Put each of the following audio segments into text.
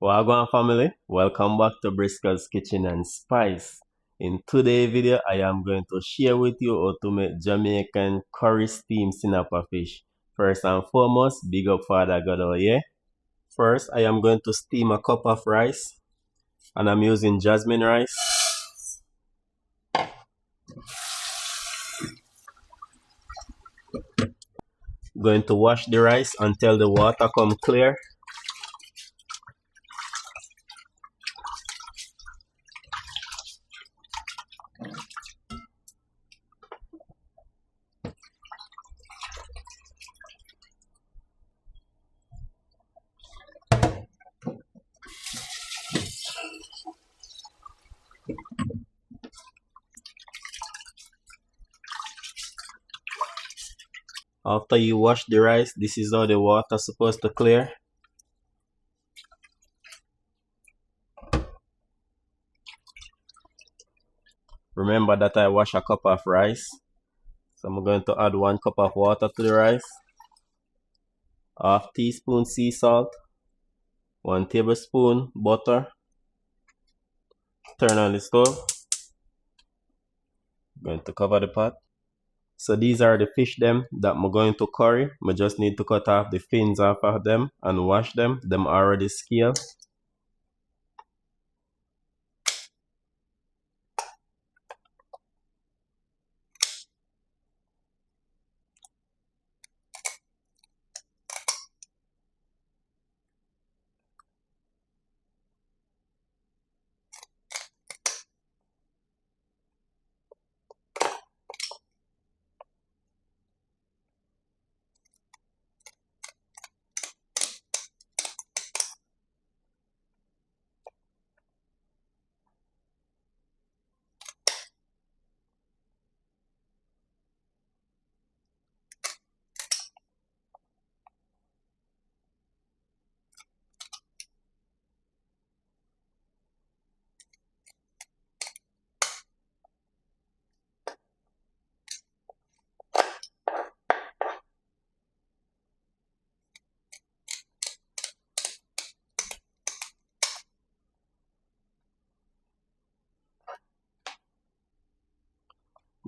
Wagwan family, welcome back to Briscoe's Kitchen and Spice. In today's video, I am going to share with you how to make Jamaican curry steamed snapper fish. First and foremost, big up Father God over here. First, I am going to steam a cup of rice, and I'm using Jasmine rice. Going to wash the rice until the water come clear. After you wash the rice, this is how the water supposed to clear. Remember that I wash a cup of rice. So I'm going to add 1 cup of water to the rice. Half teaspoon sea salt. 1 tablespoon butter. Turn on the stove. Going to cover the pot. So these are the fish them that I'm going to curry. I just need to cut off the fins off of them and wash them. Them already scaled.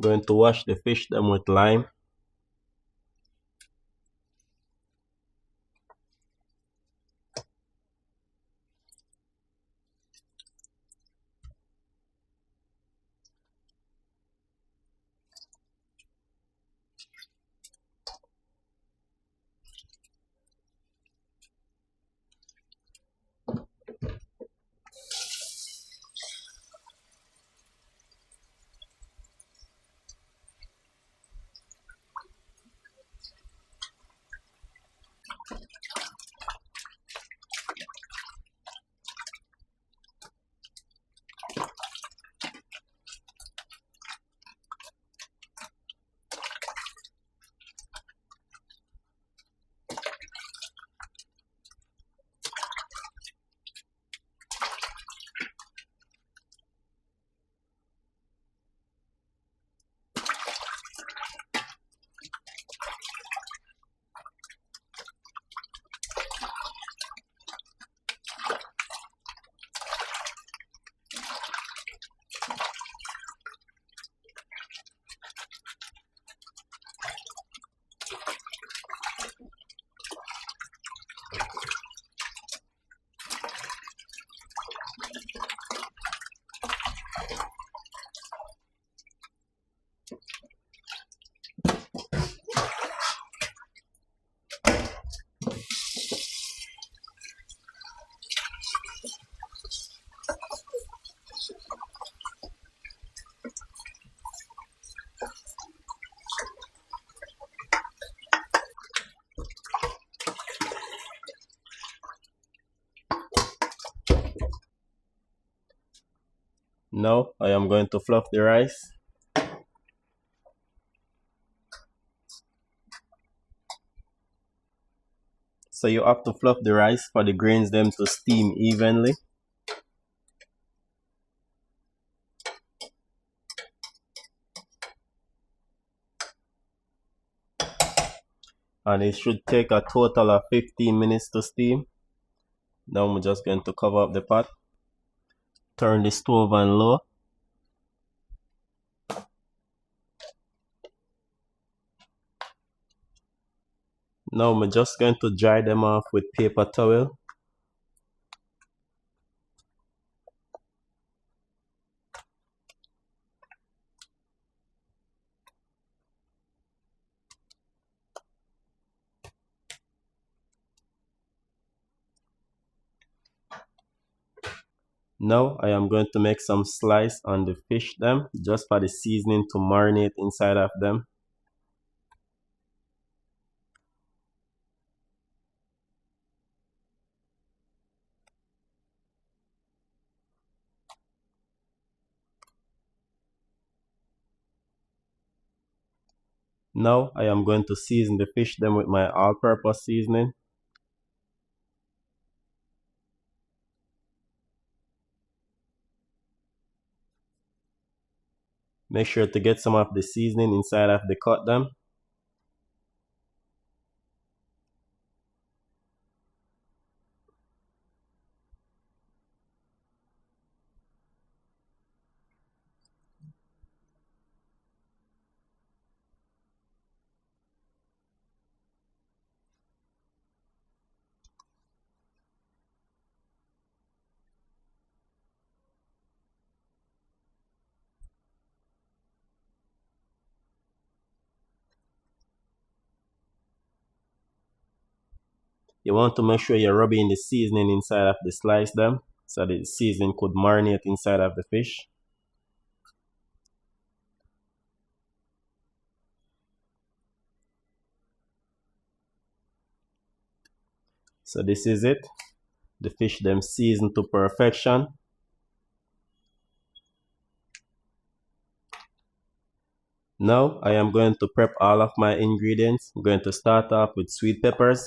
Going to wash the fish them with lime. Now I am going to fluff the rice. So you have to fluff the rice for the grains them to steam evenly. And it should take a total of 15 minutes to steam. Now I'm just going to cover up the pot. Turn the stove on low. Now I'm just going to dry them off with paper towel. Now I am going to make some slice on the fish them, just for the seasoning to marinate inside of them. Now I am going to season the fish them with my all-purpose seasoning. Make sure to get some of the seasoning inside of the cut them. You want to make sure you're rubbing the seasoning inside of the slice them, so the seasoning could marinate inside of the fish. So this is it. The fish them seasoned to perfection. Now I am going to prep all of my ingredients. I'm going to start off with sweet peppers.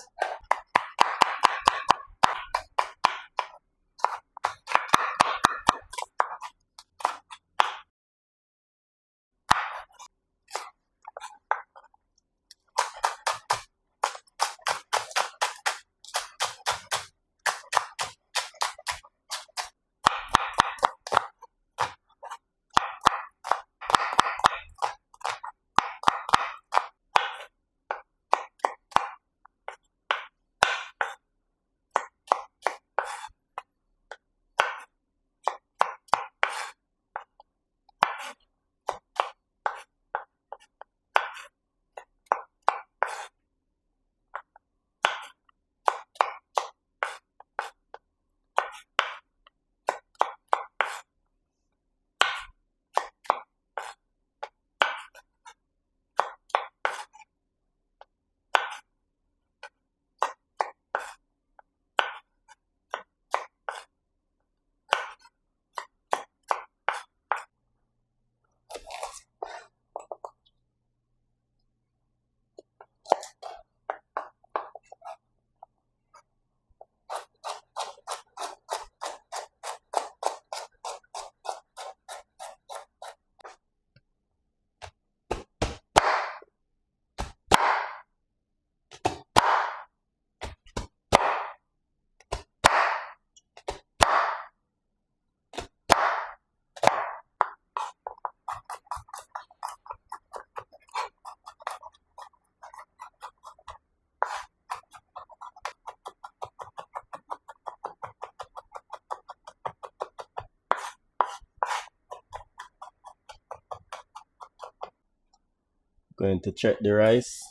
Going to check the rice.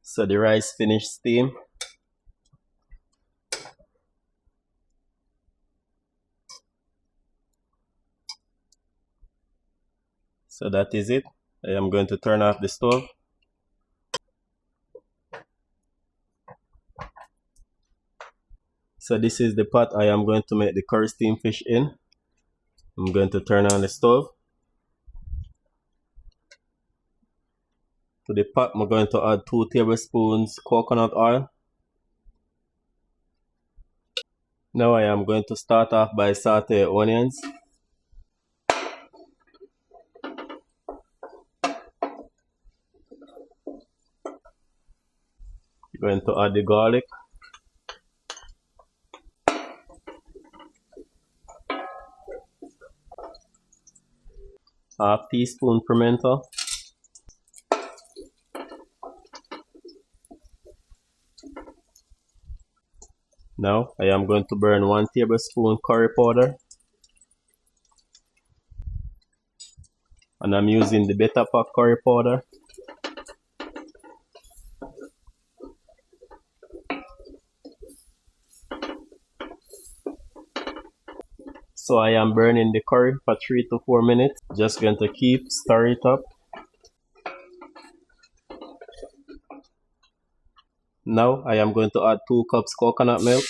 So the rice finished steam. So that is it. I am going to turn off the stove. So this is the pot I am going to make the curry steamed fish in. I'm going to turn on the stove. To the pot, I'm going to add 2 tablespoons coconut oil. Now I am going to start off by saute onions. I'm going to add the garlic. half teaspoon pimento. Now I am going to burn 1 tablespoon curry powder. And I'm using the Better Pack curry powder. So I am burning the curry for 3 to 4 minutes. Just going to keep stir it up. Now I am going to add 2 cups coconut milk.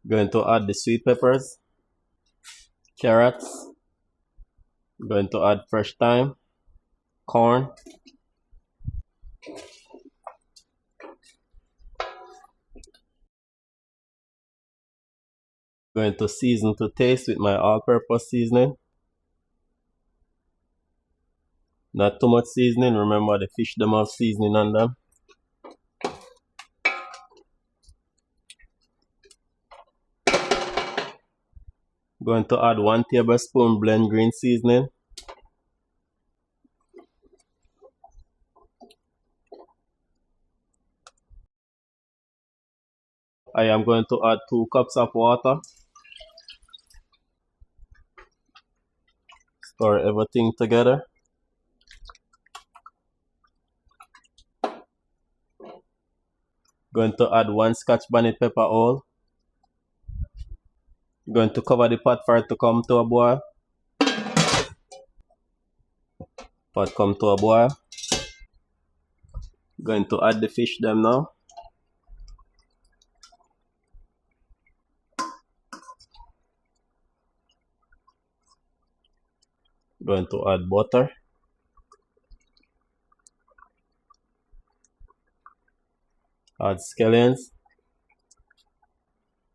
Going to add the sweet peppers, carrots, going to add fresh thyme, corn, going to season to taste with my all-purpose seasoning. Not too much seasoning, remember the fish them have seasoning on them. Going to add 1 tablespoon blend green seasoning. I am going to add 2 cups of water. Stir everything together. Going to add 1 Scotch bonnet pepper oil. Going to cover the pot for it to come to a boil. Pot come to a boil. Going to add the fish them now. Going to add butter. Add scallions.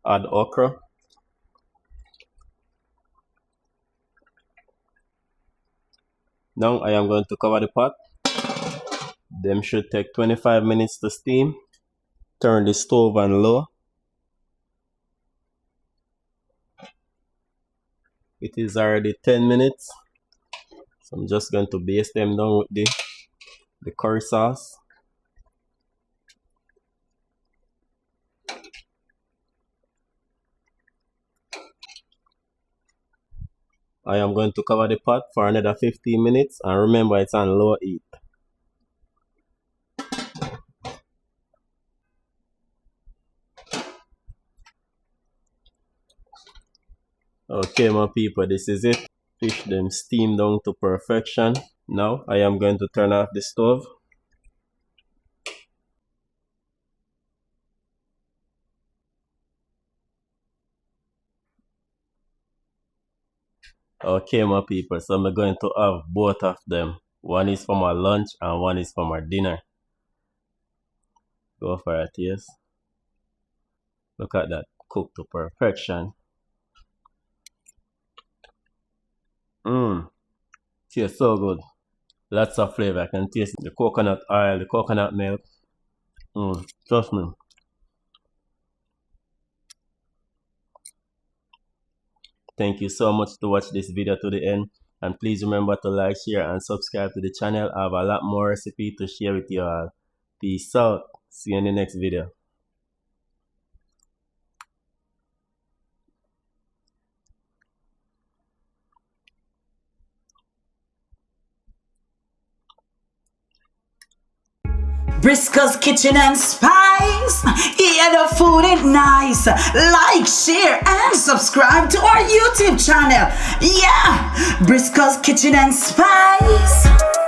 Add okra. Now I am going to cover the pot. Them should take 25 minutes to steam. Turn the stove on low. It is already 10 minutes. So I'm just going to baste them down with the curry sauce. I am going to cover the pot for another 15 minutes, and remember it's on low heat. Okay my people, this is it. Fish them steam down to perfection. Now I am going to turn off the stove. Okay my people, so I'm going to have both of them. One is for my lunch and one is for my dinner. Go for it, yes. Look at that, cooked to perfection. Tastes so good. Lots of flavor. I can taste the coconut oil, the coconut milk. Trust me. Thank you so much to watch this video to the end, and please remember to like, share and subscribe to the channel. I have a lot more recipe to share with you all. Peace out. See you in the next video. Briscoe's Kitchen and Spice. Yeah, the food is nice. Like, share, and subscribe to our YouTube channel. Yeah, Briscoe's Kitchen and Spice.